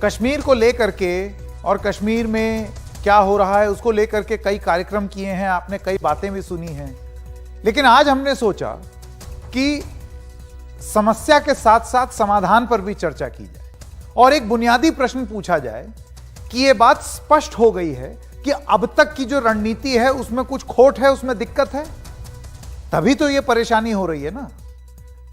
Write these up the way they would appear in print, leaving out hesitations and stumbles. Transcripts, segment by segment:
कश्मीर को लेकर के और कश्मीर में क्या हो रहा है उसको लेकर के कई कार्यक्रम किए हैं, आपने कई बातें भी सुनी हैं। लेकिन आज हमने सोचा कि समस्या के साथ साथ समाधान पर भी चर्चा की जाए और एक बुनियादी प्रश्न पूछा जाए कि यह बात स्पष्ट हो गई है कि अब तक की जो रणनीति है उसमें कुछ खोट है, उसमें दिक्कत है, तभी तो यह परेशानी हो रही है ना।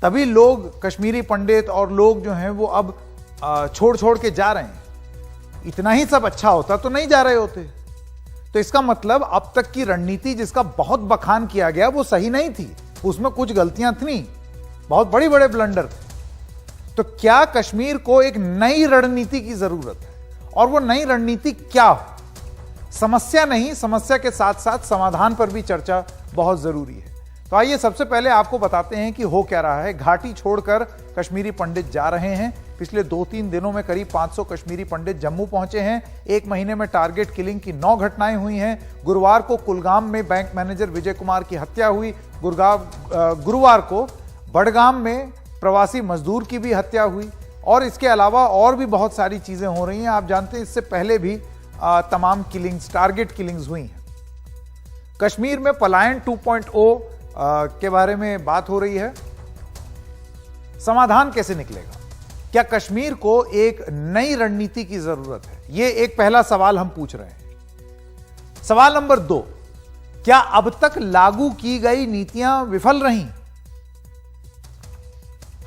तभी लोग, कश्मीरी पंडित और लोग जो हैं वो अब छोड़ छोड़ के जा रहे हैं। इतना ही सब अच्छा होता तो नहीं जा रहे होते। तो इसका मतलब अब तक की रणनीति जिसका बहुत बखान किया गया वो सही नहीं थी, उसमें कुछ गलतियां थी, बहुत बड़े बड़े ब्लंडर थे। तो क्या कश्मीर को एक नई रणनीति की जरूरत है? और वो नई रणनीति क्या हो? समस्या नहीं, समस्या के साथ साथ समाधान पर भी चर्चा बहुत जरूरी है। तो आइए सबसे पहले आपको बताते हैं कि हो क्या रहा है। घाटी छोड़कर कश्मीरी पंडित जा रहे हैं। पिछले 2-3 दिनों में करीब 500 कश्मीरी पंडित जम्मू पहुंचे हैं। एक महीने में टारगेट किलिंग की 9 घटनाएं हुई हैं। गुरुवार को कुलगाम में बैंक मैनेजर विजय कुमार की हत्या हुई। गुरुवार को बड़गाम में प्रवासी मजदूर की भी हत्या हुई। और इसके अलावा और भी बहुत सारी चीजें हो रही हैं। आप जानते हैं इससे पहले भी तमाम किलिंग्स, टारगेट किलिंग्स हुई हैं। कश्मीर में पलायन 2.0 के बारे में बात हो रही है। समाधान कैसे निकलेगा? क्या कश्मीर को एक नई रणनीति की जरूरत है? यह एक पहला सवाल हम पूछ रहे हैं। सवाल नंबर 2, क्या अब तक लागू की गई नीतियां विफल रहीं?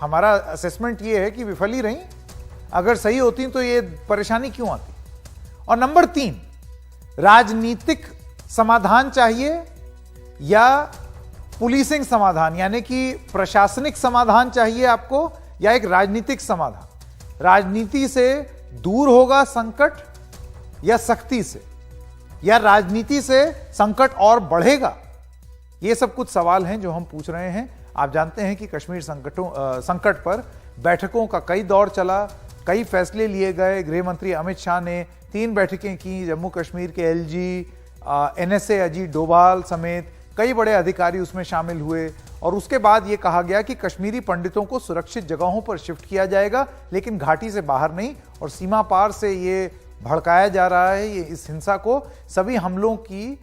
हमारा असेसमेंट यह है कि विफल ही रहीं। अगर सही होती तो यह परेशानी क्यों आती? और नंबर 3, राजनीतिक समाधान चाहिए या पुलिसिंग समाधान, यानी कि प्रशासनिक समाधान चाहिए आपको, या एक राजनीतिक समाधान? राजनीति से दूर होगा संकट या सख्ती से, या राजनीति से संकट और बढ़ेगा? ये सब कुछ सवाल हैं जो हम पूछ रहे हैं। आप जानते हैं कि कश्मीर संकट पर बैठकों का कई दौर चला, कई फैसले लिए गए। गृह मंत्री अमित शाह ने 3 बैठकें की। जम्मू कश्मीर के एलजी, एनएसए अजीत डोभाल समेत कई बड़े अधिकारी उसमें शामिल हुए। और उसके बाद यह कहा गया कि कश्मीरी पंडितों को सुरक्षित जगहों पर शिफ्ट किया जाएगा, लेकिन घाटी से बाहर नहीं। और सीमा पार से ये भड़काया जा रहा है, ये इस हिंसा को, सभी हमलों की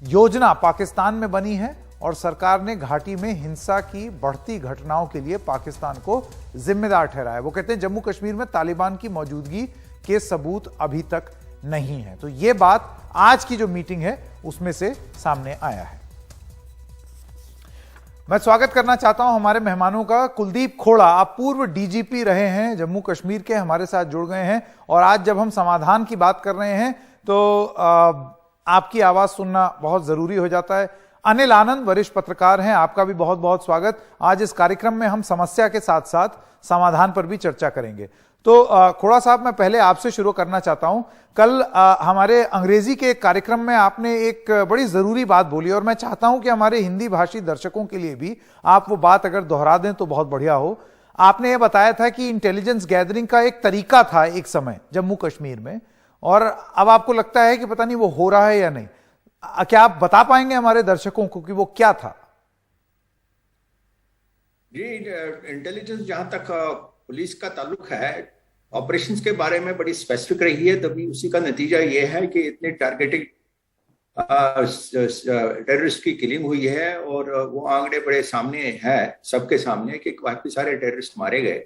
योजना पाकिस्तान में बनी है और सरकार ने घाटी में हिंसा की बढ़ती घटनाओं के लिए पाकिस्तान को जिम्मेदार ठहराया। वो कहते हैं जम्मू कश्मीर में तालिबान की मौजूदगी के सबूत अभी तक नहीं है। तो ये बात आज की जो मीटिंग है उसमें से सामने आया है। मैं स्वागत करना चाहता हूं हमारे मेहमानों का। कुलदीप खोड़ा, आप पूर्व डीजीपी रहे हैं जम्मू कश्मीर के, हमारे साथ जुड़ गए हैं। और आज जब हम समाधान की बात कर रहे हैं तो आपकी आवाज सुनना बहुत जरूरी हो जाता है। अनिल आनंद वरिष्ठ पत्रकार हैं, आपका भी बहुत बहुत स्वागत। आज इस कार्यक्रम में हम समस्या के साथ साथ समाधान पर भी चर्चा करेंगे। तो खोड़ा साहब, मैं पहले आपसे शुरू करना चाहता हूं। कल हमारे अंग्रेजी के कार्यक्रम में आपने एक बड़ी जरूरी बात बोली और मैं चाहता हूं कि हमारे हिंदी भाषी दर्शकों के लिए भी आप वो बात अगर दोहरा दें तो बहुत बढ़िया हो। आपने ये बताया था कि इंटेलिजेंस गैदरिंग का एक तरीका था एक समय जम्मू कश्मीर में, और अब आपको लगता है कि पता नहीं वो हो रहा है या नहीं। क्या आप बता पाएंगे हमारे दर्शकों को कि वो क्या था? जी, इंटेलिजेंस जहां तक पुलिस का ताल्लुक है, ऑपरेशंस के बारे में बड़ी स्पेसिफिक रही है। तभी उसी का नतीजा ये है कि इतनी टारगेटेड टेररिस्ट की किलिंग हुई है और वो आंकड़े बड़े सामने है, सबके सामने, कि काफी सारे टेररिस्ट मारे गए।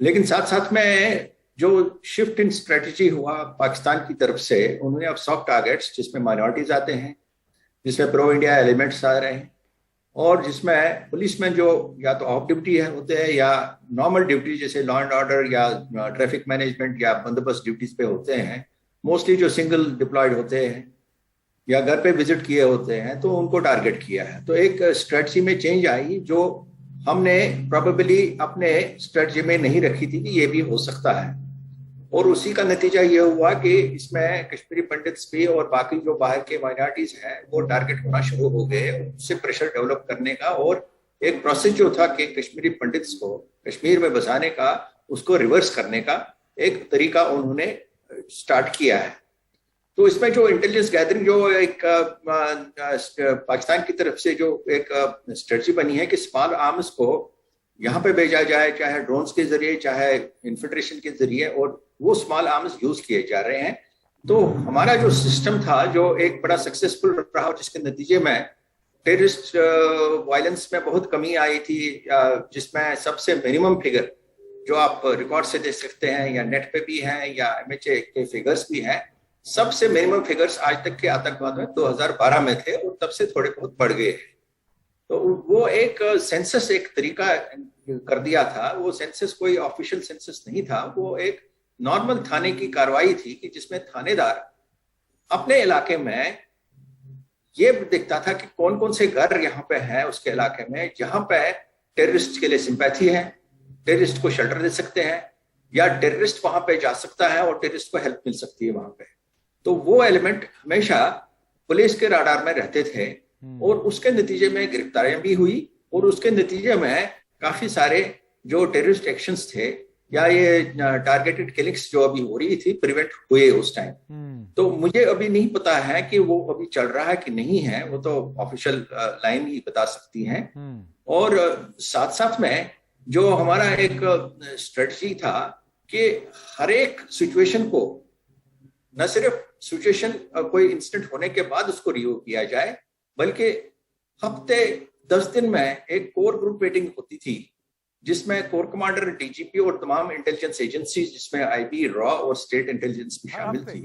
लेकिन साथ साथ में जो शिफ्ट इन स्ट्रेटजी हुआ पाकिस्तान की तरफ से, उन्होंने अब सॉफ्ट टारगेट्स जिसमें माइनॉरिटीज आते हैं, जिसमें प्रो इंडिया एलिमेंट्स आ रहे हैं, और जिसमें पुलिस में जो या तो ऑफ ड्यूटी है होते हैं या नॉर्मल ड्यूटी जैसे लॉ एंड ऑर्डर या ट्रैफिक मैनेजमेंट या बंदोबस्त ड्यूटीज पे होते हैं, मोस्टली जो सिंगल डिप्लॉयड होते हैं या घर पे विजिट किए होते हैं, तो उनको टारगेट किया है। तो एक स्ट्रेटजी में चेंज आई जो हमने प्रोबेबली अपने स्ट्रेटजी में नहीं रखी थी कि ये भी हो सकता है। और उसी का नतीजा ये हुआ कि इसमें कश्मीरी पंडित्स भी और बाकी जो बाहर के माइनॉरिटीज हैं वो टारगेट होना शुरू हो गए। उससे प्रेशर डेवलप करने का और एक प्रोसेस जो था कि कश्मीरी पंडित्स को कश्मीर में बसाने का, उसको रिवर्स करने का एक तरीका उन्होंने स्टार्ट किया है। तो इसमें जो इंटेलिजेंस गैदरिंग जो एक पाकिस्तान की तरफ से जो एक स्ट्रेटजी बनी है कि स्मॉल आर्म्स को यहाँ पे भेजा जाए, चाहे ड्रोन्स के जरिए, चाहे इन्फिल्ट्रेशन के जरिए, और वो स्मॉल आर्म्स यूज किए जा रहे हैं। तो हमारा जो सिस्टम था, जो एक बड़ा सक्सेसफुल रहा, जिसके नतीजे में टेररिस्ट वायलेंस में बहुत कमी आई थी, जिसमें सबसे मिनिमम फिगर जो आप रिकॉर्ड से देख सकते हैं, या नेट पे भी हैं, या MHA के फिगर्स भी हैं, सबसे मिनिमम फिगर्स आज तक के आतंकवाद में 2012 में थे, और तब से थोड़े बहुत बढ़ गए हैं। तो वो एक सेंसस, एक तरीका कर दिया था। वो सेंसस कोई ऑफिशियल सेंसस नहीं था, वो एक नॉर्मल थाने की कार्रवाई थी, कि जिसमें थानेदार अपने इलाके में ये देखता था कि कौन कौन से घर यहाँ पे हैं उसके इलाके में, जहां पे टेररिस्ट के लिए सिंपैथी है, टेररिस्ट को शेल्टर दे सकते हैं, या टेररिस्ट वहां पे जा सकता है और टेररिस्ट को हेल्प मिल सकती है वहां पे। तो वो एलिमेंट हमेशा पुलिस के राडार में रहते थे, और उसके नतीजे में गिरफ्तारियां भी हुई, और उसके नतीजे में काफी सारे जो टेररिस्ट एक्शंस थे, या ये टारगेटेड किलिंग्स जो अभी हो रही थी, प्रिवेंट हुए उस टाइम। तो मुझे अभी नहीं पता है कि वो अभी चल रहा है कि नहीं है, वो तो ऑफिशियल लाइन ही बता सकती है। और साथ साथ में जो हमारा एक स्ट्रेटजी था कि हर एक सिचुएशन को, न सिर्फ सिचुएशन कोई इंसिडेंट होने के बाद उसको रिव्यू किया जाए, बल्कि हफ्ते 10 दिन में एक कोर ग्रुप मीटिंग होती थी, जिसमें कोर कमांडर, DGP और तमाम इंटेलिजेंस एजेंसी, जिसमें IB, रॉ और स्टेट इंटेलिजेंस भी शामिल थी,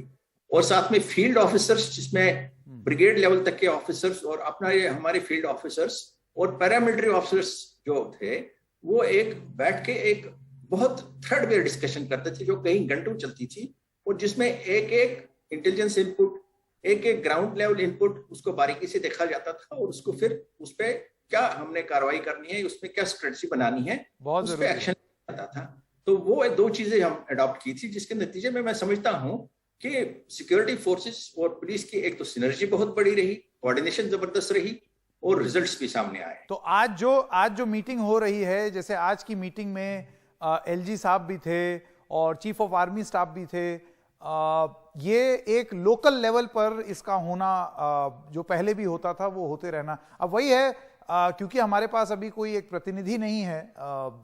और साथ में फील्ड ऑफिसर्स, जिसमें ब्रिगेड लेवल तक के ऑफिसर्स, और अपना ये हमारे फील्ड ऑफिसर्स और पैरामिलिट्री ऑफिसर्स जो थे, वो एक बैठ के एक बहुत थ्रेडवेयर डिस्कशन करते थे, जो कई घंटों चलती थी, और जिसमें एक एक इंटेलिजेंस इनपुट, एक एक ग्राउंड लेवल इनपुट, उसको बारीकी से देखा जाता था, और उसको फिर उस पर क्या हमने कार्रवाई करनी है, उसमें क्या स्ट्रेटजी बनानी है, उस पर एक्शन आता था। तो वो दो चीजें हम अडॉप्ट की थी, जिसके नतीजे में मैं समझता हूं कि सिक्योरिटी फोर्सेस और पुलिस की एक तो सिनर्जी बहुत बड़ी रही, कोऑर्डिनेशन जबरदस्त रही, और रिजल्ट्स भी सामने आए। तो आज जो मीटिंग हो रही है, जैसे आज की मीटिंग में LG साहब भी थे और चीफ ऑफ आर्मी स्टाफ भी थे, ये एक लोकल लेवल पर इसका होना, जो पहले भी होता था वो होते रहना, अब वही है, क्योंकि हमारे पास अभी कोई एक प्रतिनिधि नहीं है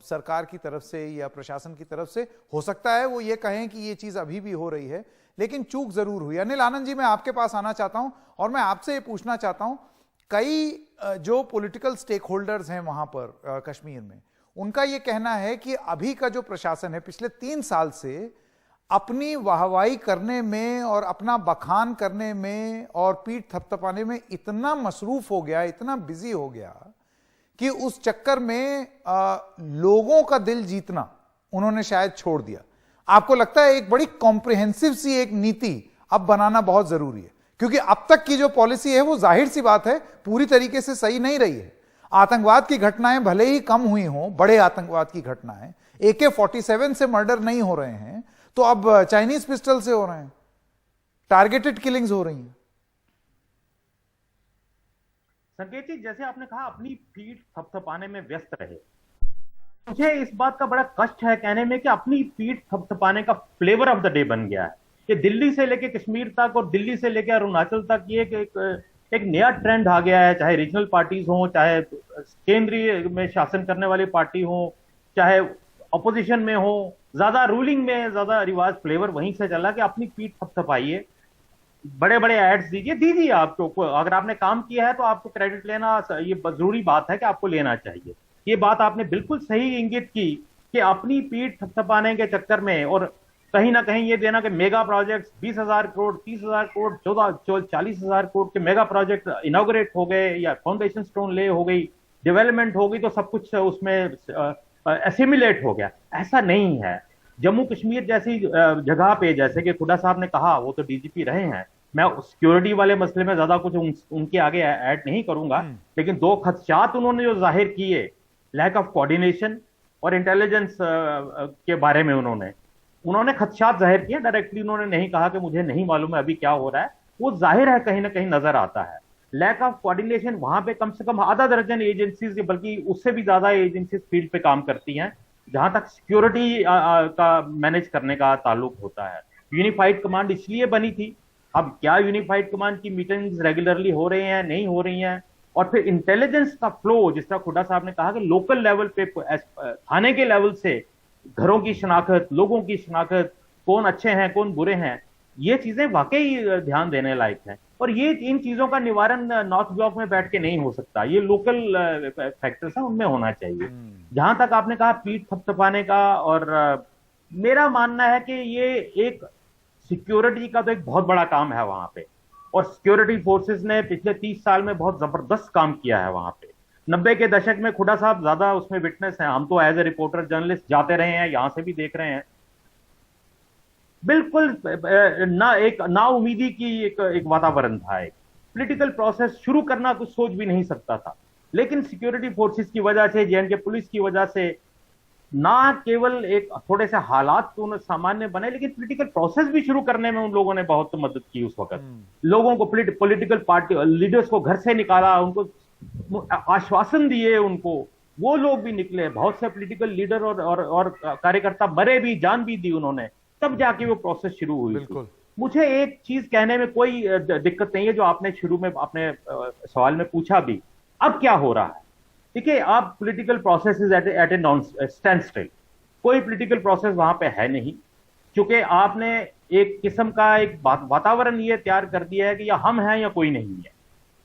सरकार की तरफ से या प्रशासन की तरफ से, हो सकता है वो ये कहें कि ये चीज अभी भी हो रही है, लेकिन चूक जरूर हुई। अनिल आनंद जी, मैं आपके पास आना चाहता हूं और मैं आपसे ये पूछना चाहता हूं, कई जो पॉलिटिकल स्टेक होल्डर्स हैं वहां पर कश्मीर में, उनका ये कहना है कि अभी का जो प्रशासन है पिछले 3 साल से अपनी वाहवाही करने में और अपना बखान करने में और पीठ थपथपाने में इतना मसरूफ हो गया, इतना बिजी हो गया, कि उस चक्कर में लोगों का दिल जीतना उन्होंने शायद छोड़ दिया। आपको लगता है एक बड़ी कॉम्प्रिहेंसिव सी एक नीति अब बनाना बहुत जरूरी है? क्योंकि अब तक की जो पॉलिसी है वो जाहिर सी बात है पूरी तरीके से सही नहीं रही है। आतंकवाद की घटनाएं भले ही कम हुई हों, बड़े आतंकवाद की घटनाएं, AK-47 से मर्डर नहीं हो रहे हैं, तो अब चाइनीज पिस्टल से हो रहे हैं, टारगेटेड किलिंग्स हो रही हैं। संकेत जी, जैसे आपने कहा अपनी पीठ थपथपाने में व्यस्त रहे, मुझे इस बात का बड़ा कष्ट है कहने में कि अपनी पीठ थपथपाने का फ्लेवर ऑफ द डे बन गया है कि दिल्ली से लेके कश्मीर तक और दिल्ली से लेके अरुणाचल तक ये एक नया ट्रेंड आ गया है। चाहे रीजनल पार्टीज हो, चाहे केंद्रीय में शासन करने वाली पार्टी हो, चाहे अपोजिशन में हो, ज्यादा रूलिंग में ज्यादा रिवाज फ्लेवर वहीं से चला कि अपनी पीठ थपथपाइए, बड़े बड़े एड्स दीजिए आपको, अगर आपने काम किया है तो आपको क्रेडिट लेना ये जरूरी बात है कि आपको लेना चाहिए। ये बात आपने बिल्कुल सही इंगित की कि अपनी पीठ थपथपाने के चक्कर में और कहीं ना कहीं ये देना कि मेगा प्रोजेक्ट्स 20,000 करोड़, 30,000 करोड़, 40,000 करोड़ के मेगा प्रोजेक्ट इनॉग्रेट हो गए या फाउंडेशन स्टोन ले हो गई, डेवलपमेंट हो गई, तो सब कुछ उसमें एसिमिलेट हो गया। ऐसा नहीं है। जम्मू कश्मीर जैसी जगह पे, जैसे कि खुदा साहब ने कहा, वो तो DGP रहे हैं, मैं सिक्योरिटी वाले मसले में ज्यादा कुछ उनके आगे ऐड नहीं करूंगा, लेकिन 2 खदशात उन्होंने जो जाहिर किए, लैक ऑफ कोऑर्डिनेशन और इंटेलिजेंस के बारे में उन्होंने खदशात जाहिर किए। डायरेक्टली उन्होंने नहीं कहा कि मुझे नहीं मालूम है अभी क्या हो रहा है, वो जाहिर है कहीं ना कहीं नजर आता है। लैक ऑफ कोऑर्डिनेशन, वहां पे कम से कम आधा दर्जन एजेंसीज, बल्कि उससे भी ज्यादा एजेंसीज फील्ड पे काम करती हैं जहां तक सिक्योरिटी का मैनेज करने का ताल्लुक होता है। यूनिफाइड कमांड इसलिए बनी थी। अब क्या यूनिफाइड कमांड की मीटिंग्स रेगुलरली हो रही हैं, नहीं हो रही हैं, और फिर इंटेलिजेंस का फ्लो, जिस तरह खुड्डा साहब ने कहा कि लोकल लेवल पे, थाने के लेवल से घरों की शनाख्त, लोगों की शनाख्त, कौन अच्छे हैं कौन बुरे हैं, ये चीजें वाकई ध्यान देने लायक हैं। और ये इन चीजों का निवारण नॉर्थ ब्लॉक में बैठ के नहीं हो सकता, ये लोकल फैक्टर्स हैं, उनमें होना चाहिए। जहां तक आपने कहा पीठ थपथपाने का, और मेरा मानना है कि ये एक सिक्योरिटी का तो एक बहुत बड़ा काम है वहां पे, और सिक्योरिटी फोर्सेस ने पिछले 30 साल में बहुत जबरदस्त काम किया है वहां पे। 90 के दशक में खुड्डा साहब ज्यादा उसमें विटनेस हैं, हम तो एज ए रिपोर्टर जर्नलिस्ट जाते रहे हैं, यहां से भी देख रहे हैं, बिल्कुल ना उम्मीदी की एक वातावरण था। एक पॉलिटिकल प्रोसेस शुरू करना कुछ सोच भी नहीं सकता था, लेकिन सिक्योरिटी फोर्सेस की वजह से, जे.एंड.के पुलिस की वजह से, ना केवल एक थोड़े से हालात तो सामान्य बने, लेकिन पॉलिटिकल प्रोसेस भी शुरू करने में उन लोगों ने बहुत मदद की उस वक्त। लोगों को, पॉलिटिकल पार्टी लीडर्स को घर से निकाला, उनको आश्वासन दिए, उनको वो लोग भी निकले, बहुत से पॉलिटिकल लीडर और कार्यकर्ता मरे भी, जान भी दी उन्होंने, तब जाके वो प्रोसेस शुरू हुई थी। मुझे एक चीज कहने में कोई दिक्कत नहीं है, जो आपने शुरू में अपने सवाल में पूछा भी, अब क्या हो रहा है। देखिए, आप political process is at a non stand still, कोई पॉलिटिकल प्रोसेस वहां पे है नहीं, क्योंकि आपने एक किस्म का एक वातावरण ये तैयार कर दिया है कि या हम हैं या कोई नहीं है।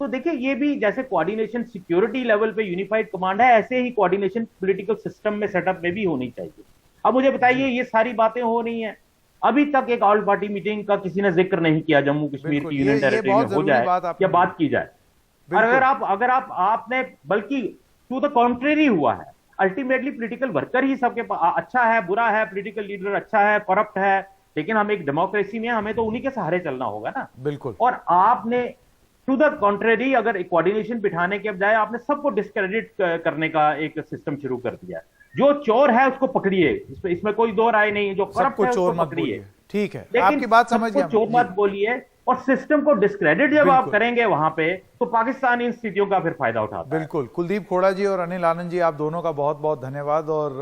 तो देखिए, ये भी जैसे कोऑर्डिनेशन सिक्योरिटी लेवल पे यूनिफाइड कमांड है, ऐसे ही कोऑर्डिनेशन पॉलिटिकल सिस्टम में, सेटअप में भी होनी चाहिए। अब मुझे बताइए, ये सारी बातें हो रही हैं, अभी तक एक ऑल पार्टी मीटिंग का किसी ने जिक्र नहीं किया जम्मू कश्मीर की यूनियन टेरिटरी में हो जाए या बात की जाए। और अगर आपने, बल्कि टू द कॉन्ट्रेरी हुआ है, अल्टीमेटली पॉलिटिकल वर्कर ही सबके अच्छा है बुरा है, पॉलिटिकल लीडर अच्छा है करप्ट है, लेकिन हम एक डेमोक्रेसी में, हमें तो उन्हीं के सहारे चलना होगा ना। बिल्कुल। और आपने टू द कॉन्ट्रेरी, अगर कोऑर्डिनेशन बिठाने के बजाय आपने सबको डिस्क्रेडिट करने का एक सिस्टम शुरू कर दिया। जो चोर है उसको पकड़िए, इसमें कोई दो राय नहीं है, जो करप्ट है उसको पकड़िए, ठीक है, आपकी बात समझ गया। चोर मत बोलिए, और सिस्टम को डिस्क्रेडिट जब आप करेंगे वहां पे, तो पाकिस्तान इन स्थितियों का फिर फायदा उठाता है। बिल्कुल। कुलदीप खोड़ा जी और अनिल आनंद जी, आप दोनों का बहुत बहुत धन्यवाद। और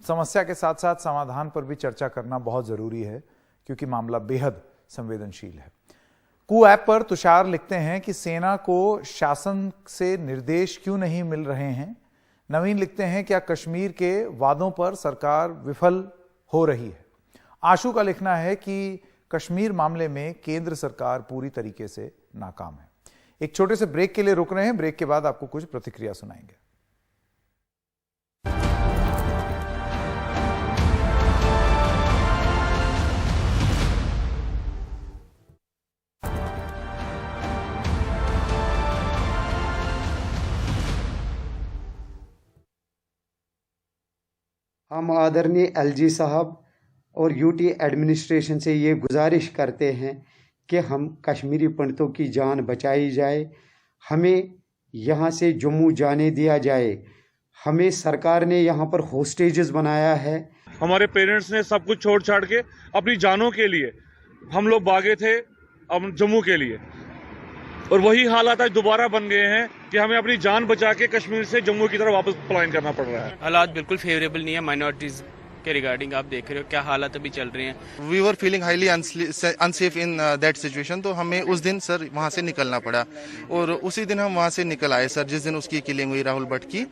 समस्या के साथ साथ समाधान पर भी चर्चा करना बहुत जरूरी है, क्योंकि मामला बेहद संवेदनशील है। कू ऐप पर तुषार लिखते हैं कि सेना को शासन से निर्देश क्यों नहीं मिल रहे हैं। नवीन लिखते हैं, क्या कश्मीर के वादों पर सरकार विफल हो रही है। आशु का लिखना है कि कश्मीर मामले में केंद्र सरकार पूरी तरीके से नाकाम है। एक छोटे से ब्रेक के लिए रुक रहे हैं, ब्रेक के बाद आपको कुछ प्रतिक्रिया सुनाएंगे। हम आदरणीय एलजी साहब और यूटी एडमिनिस्ट्रेशन से ये गुजारिश करते हैं कि हम कश्मीरी पंडितों की जान बचाई जाए, हमें यहाँ से जम्मू जाने दिया जाए। हमें सरकार ने यहाँ पर होस्टेजेस बनाया है। हमारे पेरेंट्स ने सब कुछ छोड़ छाड़ के अपनी जानों के लिए हम लोग भागे थे अब जम्मू के लिए, और वही हालात आज दोबारा बन गए हैं कि हमें अपनी जान बचा के कश्मीर से जम्मू की तरफ वापस पलायन करना पड़ रहा है। हालात बिल्कुल फेवरेबल नहीं है माइनॉरिटीज के रिगार्डिंग। आप देख रहे हो क्या हालात अभी चल रहे हैं। We were feeling highly unsafe in that situation, तो हमें उस दिन सर वहाँ से निकलना पड़ा, और उसी दिन हम वहाँ से निकल आए सर, जिस दिन उसकी किलिंग हुई राहुल भट्ट की।